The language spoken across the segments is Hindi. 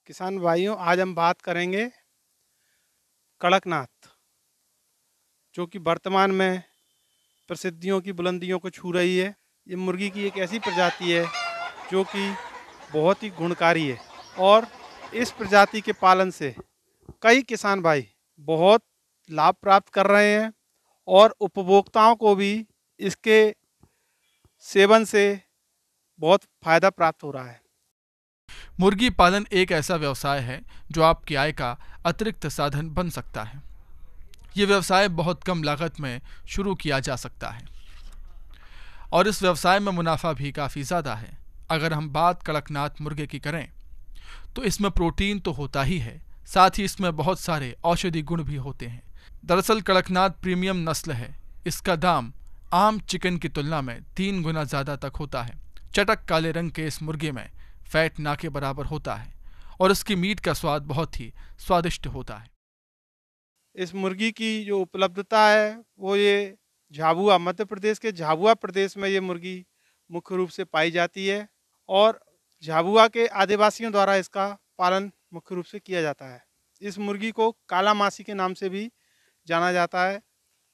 किसान भाइयों, आज हम बात करेंगे कड़कनाथ, जो कि वर्तमान में प्रसिद्धियों की बुलंदियों को छू रही है। ये मुर्गी की एक ऐसी प्रजाति है जो कि बहुत ही गुणकारी है और इस प्रजाति के पालन से कई किसान भाई बहुत लाभ प्राप्त कर रहे हैं और उपभोक्ताओं को भी इसके सेवन से बहुत फायदा प्राप्त हो रहा है। मुर्गी पालन एक ऐसा व्यवसाय है जो आपकी आय का अतिरिक्त साधन बन सकता है। ये व्यवसाय बहुत कम लागत में शुरू किया जा सकता है और इस व्यवसाय में मुनाफा भी काफ़ी ज़्यादा है। अगर हम बात कड़कनाथ मुर्गे की करें तो इसमें प्रोटीन तो होता ही है, साथ ही इसमें बहुत सारे औषधि गुण भी होते हैं। दरअसल कड़कनाथ प्रीमियम नस्ल है। इसका दाम आम चिकन की तुलना में 3 गुना ज़्यादा तक होता है। चटक काले रंग के इस मुर्गे में फैट ना के बराबर होता है और इसकी मीट का स्वाद बहुत ही स्वादिष्ट होता है। इस मुर्गी की जो उपलब्धता है वो ये झाबुआ, मध्य प्रदेश के झाबुआ प्रदेश में ये मुर्गी मुख्य रूप से पाई जाती है और झाबुआ के आदिवासियों द्वारा इसका पालन मुख्य रूप से किया जाता है। इस मुर्गी को काला मासी के नाम से भी जाना जाता है।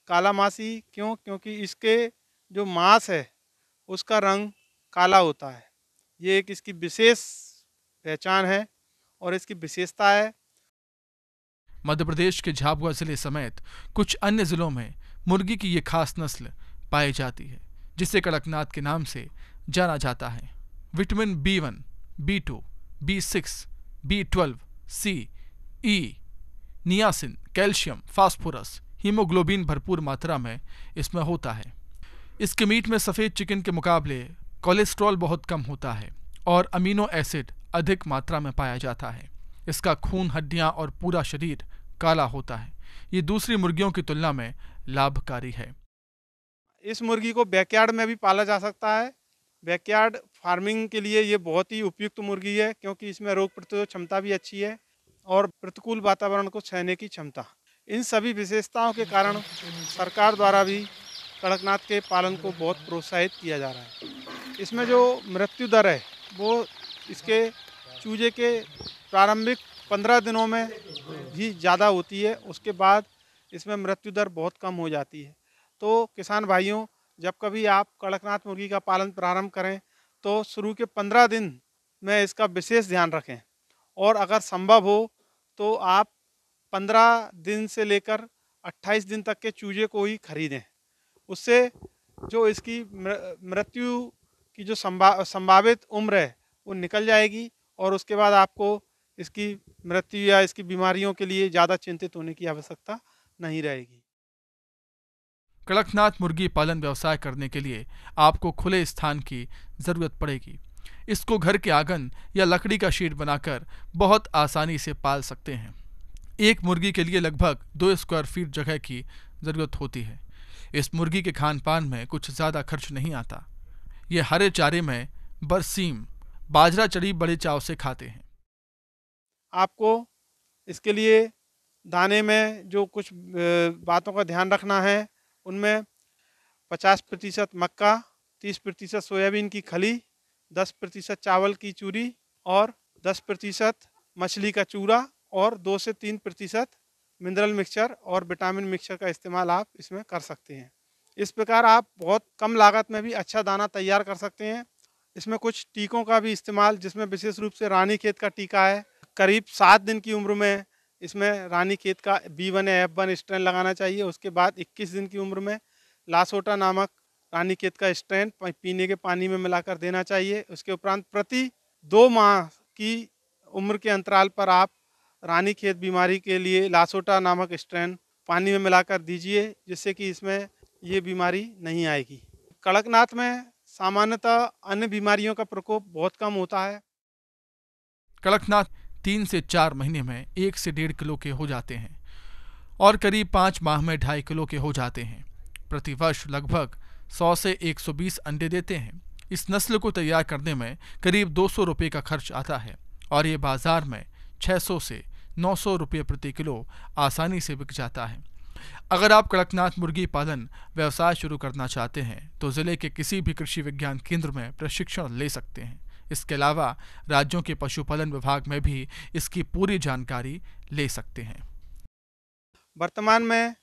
काला मासी क्यों? क्योंकि इसके जो मांस है उसका रंग काला होता है। ये एक इसकी विशेष पहचान है और इसकी विशेषता है। मध्य प्रदेश के झाबुआ जिले समेत कुछ अन्य जिलों में मुर्गी की ये खास नस्ल पाई जाती है जिसे कड़कनाथ के नाम से जाना जाता है। Vitamin B1, B2, B6, B12, C, E, niacin, calcium, phosphorus, haemoglobin भरपूर मात्रा में इसमें होता है। इसके मीट में सफ़ेद चिकन के मुकाबले कोलेस्ट्रॉल बहुत कम होता है और अमीनो एसिड अधिक मात्रा में पाया जाता है। इसका खून, हड्डियां और पूरा शरीर काला होता है। ये दूसरी मुर्गियों की तुलना में लाभकारी है। इस मुर्गी को बैकयार्ड में भी पाला जा सकता है। बैकयार्ड फार्मिंग के लिए ये बहुत ही उपयुक्त मुर्गी है क्योंकि इसमें रोग प्रतिरोधक क्षमता भी अच्छी है और प्रतिकूल वातावरण को सहने की क्षमता। इन सभी विशेषताओं के कारण सरकार द्वारा भी कड़कनाथ के पालन को बहुत प्रोत्साहित किया जा रहा है। इसमें जो मृत्यु दर है वो इसके चूजे के प्रारंभिक 15 दिनों में ही ज़्यादा होती है, उसके बाद इसमें मृत्यु दर बहुत कम हो जाती है। तो किसान भाइयों, जब कभी आप कड़कनाथ मुर्गी का पालन प्रारंभ करें तो शुरू के 15 दिन में इसका विशेष ध्यान रखें और अगर संभव हो तो आप 15 दिन से लेकर 28 दिन तक के चूजे को ही खरीदें। उससे जो इसकी मृत्यु की जो संभावित उम्र है वो निकल जाएगी और उसके बाद आपको इसकी मृत्यु या इसकी बीमारियों के लिए ज़्यादा चिंतित होने की आवश्यकता नहीं रहेगी। कड़कनाथ मुर्गी पालन व्यवसाय करने के लिए आपको खुले स्थान की ज़रूरत पड़ेगी। इसको घर के आंगन या लकड़ी का शेड बनाकर बहुत आसानी से पाल सकते हैं। एक मुर्गी के लिए लगभग 2 स्क्वायर फीट जगह की ज़रूरत होती है। इस मुर्गी के खान पान में कुछ ज़्यादा खर्च नहीं आता। ये हरे चारे में बरसीम, बाजरा चढ़ी बड़े चाव से खाते हैं। आपको इसके लिए दाने में जो कुछ बातों का ध्यान रखना है, उनमें 50% मक्का, 30% सोयाबीन की खली, 10% चावल की चूरी और 10% मछली का चूरा और 2 से 3% मिनरल मिक्सचर और विटामिन मिक्सचर का इस्तेमाल आप इसमें कर सकते हैं। इस प्रकार आप बहुत कम लागत में भी अच्छा दाना तैयार कर सकते हैं। इसमें कुछ टीकों का भी इस्तेमाल, जिसमें विशेष रूप से रानीखेत का टीका है। करीब 7 दिन की उम्र में इसमें रानीखेत का B1 या F1 स्ट्रेन लगाना चाहिए। उसके बाद 21 दिन की उम्र में लासोटा नामक रानीखेत का स्ट्रेन पीने के पानी में मिलाकर देना चाहिए। उसके उपरांत प्रति 2 माह की उम्र के अंतराल पर आप रानीखेत बीमारी के लिए लासोटा नामक स्ट्रेन पानी में मिलाकर दीजिए, जिससे कि इसमें ये बीमारी नहीं आएगी। कड़कनाथ में सामान्यतः अन्य बीमारियों का प्रकोप बहुत कम होता है। कड़कनाथ 3 से 4 महीने में 1 से 1.5 किलो के हो जाते हैं और करीब 5 माह में 2.5 किलो के हो जाते हैं। प्रतिवर्ष लगभग 100 से 120 अंडे देते हैं। इस नस्ल को तैयार करने में करीब 200 रुपये का खर्च आता है और ये बाजार में 600 से 900 रुपये प्रति किलो आसानी से बिक जाता है। अगर आप कड़कनाथ मुर्गी पालन व्यवसाय शुरू करना चाहते हैं तो ज़िले के किसी भी कृषि विज्ञान केंद्र में प्रशिक्षण ले सकते हैं। इसके अलावा राज्यों के पशुपालन विभाग में भी इसकी पूरी जानकारी ले सकते हैं। वर्तमान में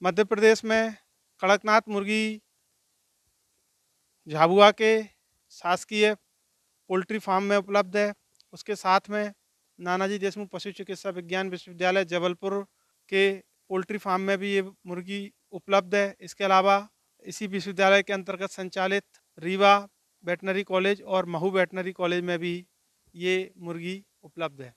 मध्य प्रदेश में कड़कनाथ मुर्गी झाबुआ के शासकीय पोल्ट्री फार्म में उपलब्ध है। उसके साथ में नानाजी देशमुख पशु चिकित्सा विज्ञान विश्वविद्यालय जबलपुर के पोल्ट्री फार्म में भी ये मुर्गी उपलब्ध है। इसके अलावा इसी विश्वविद्यालय के अंतर्गत संचालित रीवा वेटनरी कॉलेज और महू वेटनरी कॉलेज में भी ये मुर्गी उपलब्ध है।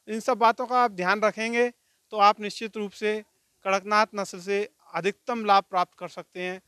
इन सब बातों का आप ध्यान रखेंगे तो आप निश्चित रूप से कड़कनाथ नस्ल से अधिकतम लाभ प्राप्त कर सकते हैं